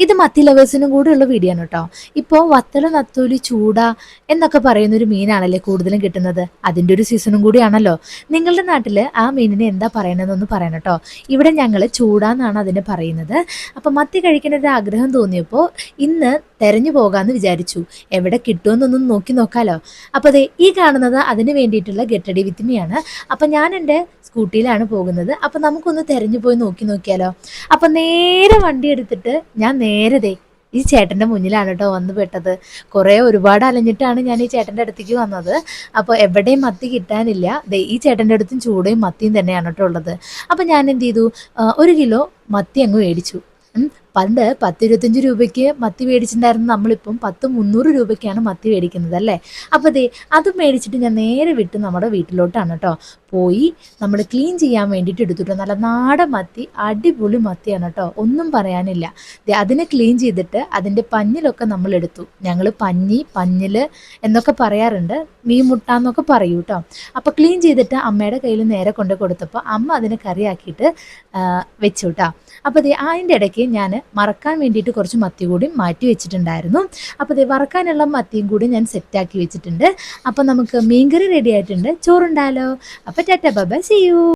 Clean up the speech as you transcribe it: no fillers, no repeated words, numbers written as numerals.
ഇത് മത്തി ലവേഴ്സിനും കൂടെയുള്ള വീഡിയോ ആണ് കേട്ടോ. ഇപ്പോൾ വത്തല, നത്തോലി, ചൂട എന്നൊക്കെ പറയുന്നൊരു മീനാണല്ലേ കൂടുതലും കിട്ടുന്നത്. അതിൻ്റെ ഒരു സീസണും കൂടിയാണല്ലോ. നിങ്ങളുടെ നാട്ടിൽ ആ മീനിനെ എന്താ പറയണതെന്നൊന്ന് പറയണം കേട്ടോ. ഇവിടെ ഞങ്ങൾ ചൂട എന്നാണ് അതിനെ പറയുന്നത്. അപ്പം മത്തി കഴിക്കേണ്ട ആഗ്രഹം തോന്നിയപ്പോൾ ഇന്ന് തെരഞ്ഞു പോകാമെന്ന് വിചാരിച്ചു. എവിടെ കിട്ടുമെന്നൊന്നും നോക്കി നോക്കാലോ. അപ്പോൾ അതെ, ഈ കാണുന്നത് അതിന് വേണ്ടിയിട്ടുള്ള ഗെറ്റടി വിത്തിനെയാണ്. അപ്പം ഞാൻ എൻ്റെ സ്കൂട്ടിയിലാണ് പോകുന്നത്. അപ്പം നമുക്കൊന്ന് തെരഞ്ഞു പോയി നോക്കിയാലോ. അപ്പം നേരെ വണ്ടി എടുത്തിട്ട് ഞാൻ നേരെ ഈ ചേട്ടൻ്റെ മുന്നിലാണ് കേട്ടോ വന്ന് പെട്ടത്. ഒരുപാട് അലഞ്ഞിട്ടാണ് ഞാൻ ഈ ചേട്ടൻ്റെ അടുത്തേക്ക് വന്നത്. അപ്പോൾ എവിടെയും മത്തി കിട്ടാനില്ല. ഈ ചേട്ടൻ്റെ അടുത്തും ചൂടയും മത്തിയും തന്നെയാണ് കേട്ടോ ഉള്ളത്. അപ്പം ഞാൻ എന്ത് ചെയ്തു, 1 കിലോ മത്തി അങ്ങ് മേടിച്ചു. പണ്ട് 10-25 രൂപയ്ക്ക് മത്തി മേടിച്ചിട്ടുണ്ടായിരുന്നു. നമ്മളിപ്പം 100-300 രൂപയ്ക്കാണ് മത്തി മേടിക്കുന്നത് അല്ലേ. അപ്പോൾ അത് മേടിച്ചിട്ട് ഞാൻ നേരെ വിട്ട് നമ്മുടെ വീട്ടിലോട്ടാണ് കേട്ടോ പോയി നമ്മൾ ക്ലീൻ ചെയ്യാൻ വേണ്ടിയിട്ട് എടുത്തിട്ട്. നല്ല നാടൻ മത്തി, അടിപൊളി മത്തിയാണ് കേട്ടോ, ഒന്നും പറയാനില്ല. അതിനെ ക്ലീൻ ചെയ്തിട്ട് അതിൻ്റെ പഞ്ഞിലൊക്കെ നമ്മൾ എടുത്തു. ഞങ്ങൾ പഞ്ഞിൽ എന്നൊക്കെ പറയാറുണ്ട്, മീൻ മുട്ട എന്നൊക്കെ പറയൂ കേട്ടോ. അപ്പോൾ ക്ലീൻ ചെയ്തിട്ട് അമ്മയുടെ കയ്യിൽ നേരെ കൊണ്ട് കൊടുത്തപ്പോൾ അമ്മ അതിനെ കറിയാക്കിയിട്ട് വെച്ചു കേട്ടോ. അപ്പോൾ അതിൻ്റെ ഇടയ്ക്ക് ഞാൻ മറക്കാൻ വേണ്ടിയിട്ട് കുറച്ച് മത്തി കൂടി മാറ്റി വെച്ചിട്ടുണ്ടായിരുന്നു. അപ്പോൾ വറക്കാനുള്ള മത്തിയും കൂടി ഞാൻ സെറ്റാക്കി വെച്ചിട്ടുണ്ട്. അപ്പോൾ നമുക്ക് മീൻകറി റെഡി ആയിട്ടുണ്ട്. ചോറുണ്ടാലോ. അപ്പോൾ tata bye bye, see U.